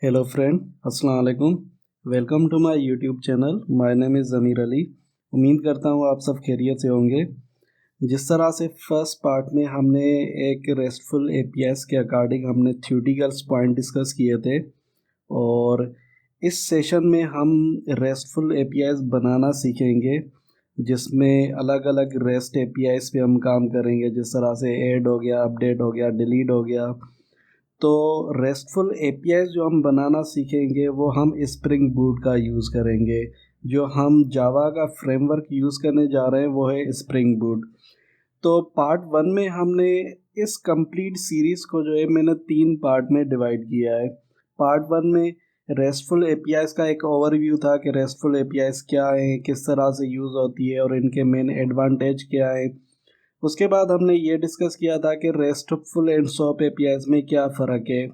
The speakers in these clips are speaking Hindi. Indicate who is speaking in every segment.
Speaker 1: हेलो फ्रेंड, अस्सलाम वालेकुम। Welcome to my YouTube channel. My name is Zameer Ali. उम्मीद करता हूँ आप सब खैरियत से होंगे। जिस तरह से फर्स्ट पार्ट में हमने एक रेस्टफुल एपीआईज़ के अकॉर्डिंग हमने थ्योरेटिकल्स पॉइंट डिस्कस किए थे, और इस सेशन में हम रेस्टफुल एपीआईज़ बनाना सीखेंगे, जिसमें अलग अलग रेस्ट एपीआईज़ पे हम काम करेंगे। जिस तरह से ऐड हो गया, अपडेट हो गया, डिलीट हो गया। तो रेस्टफुल एपीआईज़ जो हम बनाना सीखेंगे वो हम स्प्रिंग बूट का यूज़ करेंगे। जो हम जावा का फ्रेमवर्क यूज़ करने जा रहे हैं वो है स्प्रिंग बूट। तो पार्ट वन में हमने इस कंप्लीट सीरीज़ को जो है मैंने 3 पार्ट में डिवाइड किया है। पार्ट वन में रेस्टफुल एपीआईज़ का एक ओवरव्यू था कि रेस्टफुल एपीआईज़ क्या हैं, किस तरह से यूज़ होती है और इनके मेन एडवांटेज क्या है। उसके बाद हमने ये डिस्कस किया था कि रेस्टफुल एंड सॉप एपीआईज़ में क्या फ़र्क है।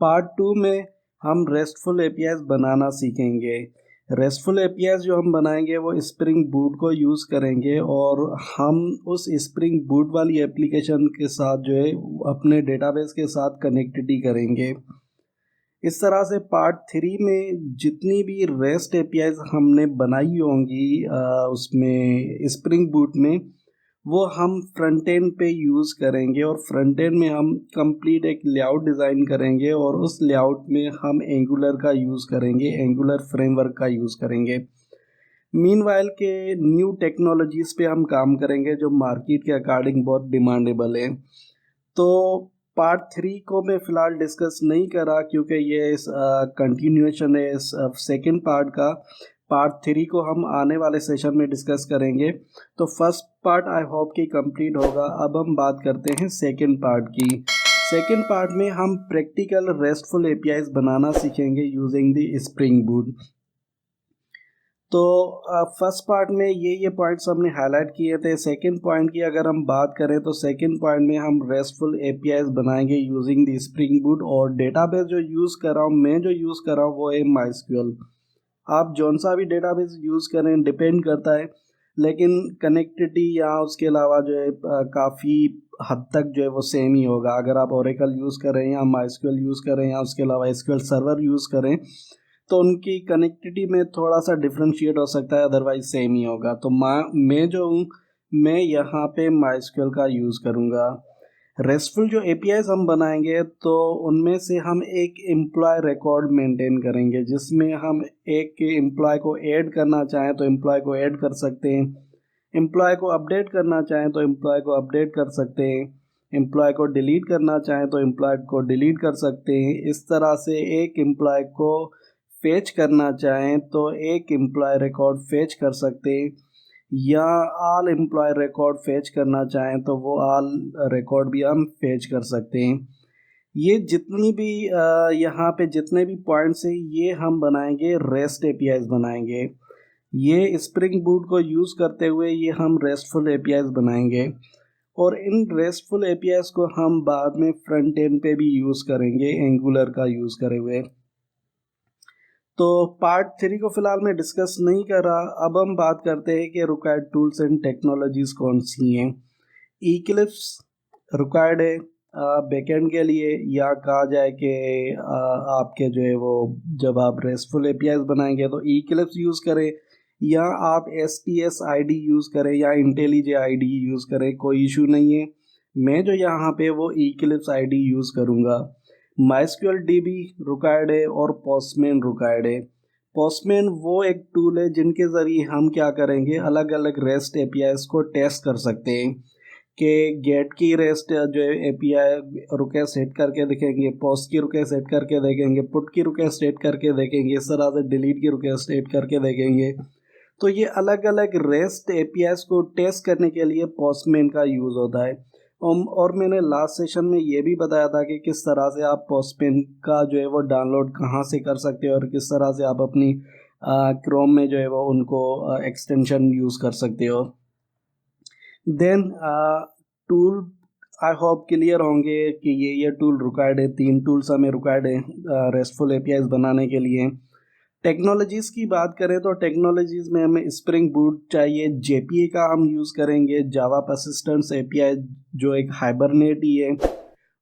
Speaker 1: पार्ट टू में हम रेस्टफुल एपीआईज़ बनाना सीखेंगे। रेस्टफुल एपीआईज़ जो हम बनाएंगे वो स्प्रिंग बूट को यूज़ करेंगे, और हम उस स्प्रिंग बूट वाली एप्लीकेशन के साथ जो है अपने डेटाबेस के साथ कनेक्टिविटी करेंगे। इस तरह से पार्ट थ्री में जितनी भी रेस्ट एपीआईज़ हमने बनाई होंगी उसमें स्प्रिंग बूट में, वो हम फ्रंट एंड पे यूज़ करेंगे, और फ्रंट एंड में हम कंप्लीट एक लेआउट डिज़ाइन करेंगे, और उस लेआउट में हम एंगुलर का यूज़ करेंगे, एंगुलर फ्रेमवर्क का यूज़ करेंगे। मीनवाइल के न्यू टेक्नोलॉजीज़ पे हम काम करेंगे जो मार्केट के अकॉर्डिंग बहुत डिमांडेबल है। तो पार्ट थ्री को मैं फ़िलहाल डिस्कस नहीं करा, क्योंकि ये इस कंटिन्यूएशन है इस सेकंड पार्ट का। पार्ट थ्री को हम आने वाले सेशन में डिस्कस करेंगे। तो फर्स्ट पार्ट आई होप कि कंप्लीट होगा। अब हम बात करते हैं सेकंड पार्ट की। सेकंड पार्ट में हम प्रैक्टिकल रेस्टफुल एपीआईज़ बनाना सीखेंगे यूजिंग द स्प्रिंग बूट। तो फर्स्ट पार्ट में ये पॉइंट्स हमने हाईलाइट किए थे। सेकंड पॉइंट की अगर हम बात करें तो सेकंड पॉइंट में हम रेस्टफुल एपीआईज़ बनाएंगे यूजिंग द स्प्रिंग बूट, और डेटाबेस जो यूज़ कर रहा हूँ मैं, जो यूज़ कर रहा हूँ वो है माइस्क्यूएल। आप जौन सा भी डेटाबेस यूज़ करें डिपेंड करता है, लेकिन कनेक्टिविटी या उसके अलावा जो है काफ़ी हद तक जो है वो सेम ही होगा। अगर आप ओरेकल यूज़ करें या माइस्क्यूएल यूज़ करें या उसके अलावा एसक्यूएल सर्वर यूज़ करें, तो उनकी कनेक्टिविटी में थोड़ा सा डिफ्रेंशिएट हो सकता है, अदरवाइज सेम ही होगा। तो मैं जो हूँ, मैं यहाँ पे माइस्क्यूएल का यूज़ करूँगा। रेस्टफुल जो एपीआईज़ हम बनाएंगे तो उनमें से हम एक एम्प्लॉय रिकॉर्ड मेंटेन करेंगे, जिसमें हम एक एम्प्लॉय को ऐड करना चाहें तो एम्प्लॉय को ऐड कर सकते हैं, एम्प्लॉय को अपडेट करना चाहें तो एम्प्लॉय को अपडेट कर सकते हैं, एम्प्लॉय को डिलीट करना चाहें तो एम्प्लॉय को डिलीट कर सकते हैं। इस तरह से एक एम्प्लॉय को फेच करना चाहें तो एक एम्प्लॉय रिकॉर्ड फेच कर सकते हैं, या ऑल एम्प्लॉय रिकॉर्ड फेच करना चाहें तो वो ऑल रिकॉर्ड भी हम फेच कर सकते हैं। ये जितनी भी यहाँ पे जितने भी पॉइंट्स हैं ये हम बनाएंगे, रेस्ट एपीआईज़ बनाएंगे। ये स्प्रिंग बूट को यूज़ करते हुए ये हम रेस्टफुल एपीआईज़ बनाएंगे, और इन रेस्टफुल एपीआईज़ को हम बाद में फ्रंट एंड पे भी यूज़ करेंगे एंगुलर का यूज़ करे हुए। तो पार्ट थ्री को फिलहाल मैं डिस्कस नहीं कर रहा। अब हम बात करते हैं कि रिक्वायर्ड टूल्स एंड टेक्नोलॉजीज़ कौन सी हैं। इक्लिप्स रिक्वायर्ड है बैकएंड के लिए, या कहा जाए कि आपके जो है वो जब आप रेस्टफुल एपीआईज़ बनाएंगे तो इक्लिप्स यूज़ करें, या आप एसपीएस आईडी यूज़ करें या इंटेलिजे आईडी यूज़ करें, कोई इशू नहीं है। मैं जो यहाँ पे वो इक्लिप्स आईडी यूज़ करूँगा। माइस्क्यूएल डीबी रिक्वायर्ड है और पोस्टमैन रिक्वायर्ड है। पोस्टमैन वो एक टूल है जिनके ज़रिए हम क्या करेंगे, अलग अलग रेस्ट एपीआईज़ को टेस्ट कर सकते हैं कि गेट की रेस्ट जो है एपीआई रिक्वेस्ट सेट करके देखेंगे, पोस्ट की रिक्वेस्ट सेट करके देखेंगे, पुट की रिक्वेस्ट सेट करके देखेंगे, इस तरह से डिलीट की रिक्वेस्ट सेट करके देखेंगे। तो ये अलग अलग रेस्ट एपीआईज़ को टेस्ट करने के लिए पोस्टमैन का यूज़ होता है। और मैंने लास्ट सेशन में ये भी बताया था कि किस तरह से आप पोस्टमैन का जो है वो डाउनलोड कहाँ से कर सकते हो, और किस तरह से आप अपनी क्रोम में जो है वो उनको एक्सटेंशन यूज़ कर सकते हो। Then tool I hope clear होंगे कि ये टूल रिक्वायर्ड है। 3 टूल्स हमें रिक्वायर्ड है रेस्टफुल एपीआईज़ बनाने के लिए। टेक्नोलॉजीज़ की बात करें तो टेक्नोलॉजीज़ में हमें स्प्रिंग बूट चाहिए, जेपीए का हम यूज़ करेंगे, जावा पर्सिस्टेंस एपीआई जो एक हाइबरनेट ही है,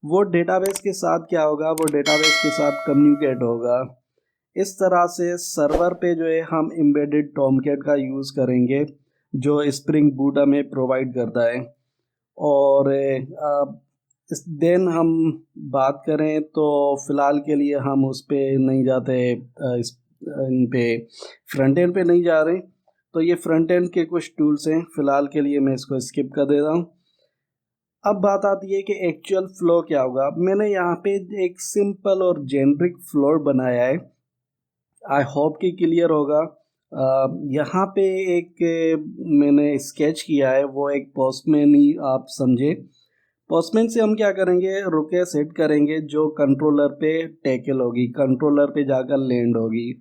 Speaker 1: वो डेटाबेस के साथ क्या होगा, वो डेटाबेस के साथ कम्युनिकेट होगा। इस तरह से सर्वर पे जो है हम एम्बेडेड टॉमकैट का यूज़ करेंगे जो स्प्रिंग बूट हमें प्रोवाइड करता है। और इस देन हम बात करें तो फ़िलहाल के लिए हम उस पे नहीं जाते, इस इन पे फ्रंट एंड पे नहीं जा रहे। तो ये फ्रंट एंड के कुछ टूल्स हैं, फ़िलहाल के लिए मैं इसको स्किप कर देता हूँ। अब बात आती है कि एक्चुअल फ़्लो क्या होगा। मैंने यहाँ पे एक सिंपल और जेनरिक फ्लो बनाया है, आई होप कि क्लियर होगा। यहाँ पे एक मैंने स्केच किया है, वो एक पोस्टमैन ही आप समझे। पोस्टमैन से हम क्या करेंगे, रुके सेट करेंगे जो कंट्रोलर पे टैकल होगी, कंट्रोलर पे जाकर लैंड होगी।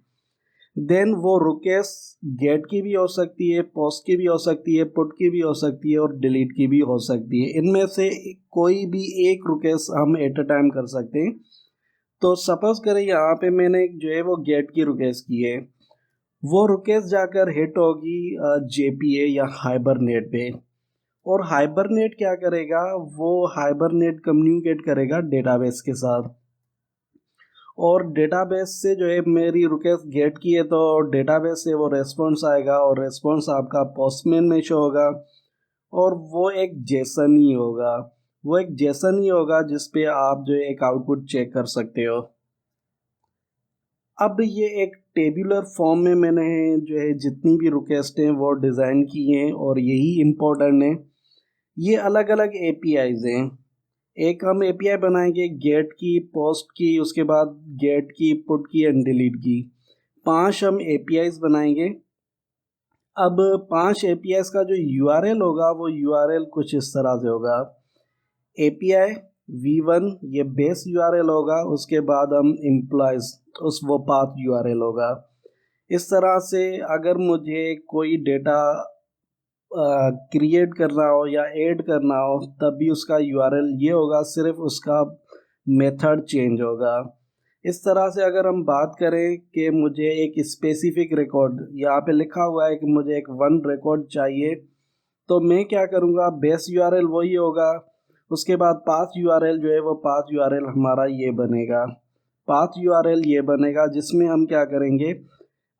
Speaker 1: देन वो रुकेस गेट की भी हो सकती है, पोस्ट की भी हो सकती है, पुट की भी हो सकती है और डिलीट की भी हो सकती है। इनमें से कोई भी एक रुकेस हम एट अ टाइम कर सकते हैं। तो सपोज करें यहाँ पे मैंने जो है वो गेट की रुकेस की है, वो रुकेस जाकर हिट होगी जेपीए या हाइबरनेट पे। और हाइबरनेट क्या करेगा, वो हाइबरनेट कम्युनिकेट करेगा डेटाबेस के साथ। और डेटाबेस से जो है मेरी रिक्वेस्ट गेट की है तो डेटाबेस से वो रेस्पॉन्स आएगा और रेस्पॉन्स आपका पोस्टमैन में शो होगा। और वो एक जेसन ही होगा, वो एक जेसन ही होगा जिस पे आप जो है एक आउटपुट चेक कर सकते हो। अब ये एक टेबुलर फॉर्म में मैंने जो है जितनी भी रिक्वेस्ट हैं वो डिज़ाइन की हैं और यही इम्पोर्टेंट है। ये अलग अलग एपीआईज हैं। एक हम एपीआई बनाएंगे गेट की, पोस्ट की, उसके बाद गेट की, पुट की एंड डिलीट की। 5 हम एपीआईज बनाएंगे। अब 5 एपीआईज का जो यूआरएल होगा वो यूआरएल कुछ इस तरह से होगा। एपीआई v1 ये बेस यूआरएल होगा, उसके बाद हम एम्प्लॉयज उस वो पाथ यूआरएल होगा। इस तरह से अगर मुझे कोई डेटा क्रिएट करना हो या ऐड करना हो तब भी उसका यूआरएल ये होगा, सिर्फ उसका मेथड चेंज होगा। इस तरह से अगर हम बात करें कि मुझे एक स्पेसिफिक रिकॉर्ड, यहाँ पे लिखा हुआ है कि मुझे एक 1 रिकॉर्ड चाहिए, तो मैं क्या करूँगा, बेस यूआरएल वही होगा। उसके बाद पाथ यूआरएल जो है वो पाथ यूआरएल हमारा ये बनेगा, पाथ यूआरएल ये बनेगा जिसमें हम क्या करेंगे,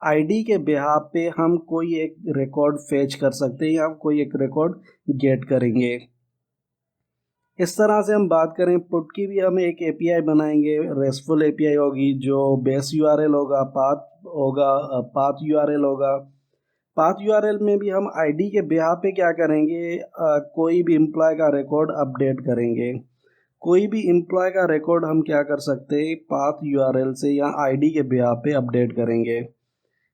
Speaker 1: आईडी के बिहाफ पे हम कोई एक रिकॉर्ड फेच कर सकते हैं या कोई एक रिकॉर्ड गेट करेंगे। इस तरह से हम बात करें पुट की भी, हम एक एपीआई बनाएंगे, रेस्टफुल एपीआई होगी जो बेस यूआरएल होगा, पाथ होगा, पाथ यूआरएल होगा। पाथ यूआरएल में भी हम आईडी के बिहाफ पे क्या करेंगे, कोई भी एम्प्लॉय का रिकॉर्ड अपडेट करेंगे। कोई भी एम्प्लॉय का रिकॉर्ड हम क्या कर सकते हैं, पाथ यूआरएल से या आईडी के बिहाफ पे अपडेट करेंगे।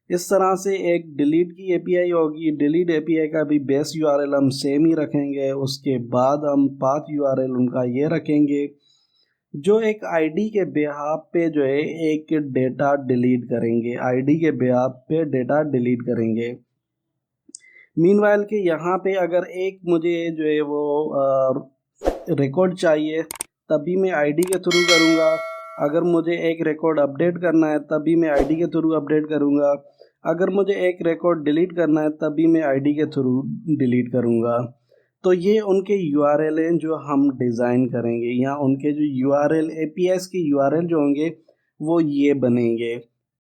Speaker 1: इस तरह से एक डिलीट की एपीआई होगी, डिलीट एपीआई का भी बेस यूआरएल हम सेम ही रखेंगे। उसके बाद हम पाथ यूआरएल उनका ये रखेंगे जो एक आईडी के बिहाफ पे जो है एक डेटा डिलीट करेंगे, आईडी के बिहाफ पे डेटा डिलीट करेंगे। मीनवाइल के यहाँ पे अगर एक मुझे जो है वो रिकॉर्ड चाहिए तभी मैं आईडी के थ्रू करूँगा। अगर मुझे एक रिकॉर्ड अपडेट करना है तभी मैं आईडी के थ्रू अपडेट करूँगा। अगर मुझे एक रिकॉर्ड डिलीट करना है तभी मैं आईडी के थ्रू डिलीट करूँगा। तो ये उनके यूआरएल हैं जो हम डिज़ाइन करेंगे, या उनके जो यूआरएल एपीआईज के यूआरएल जो होंगे वो ये बनेंगे।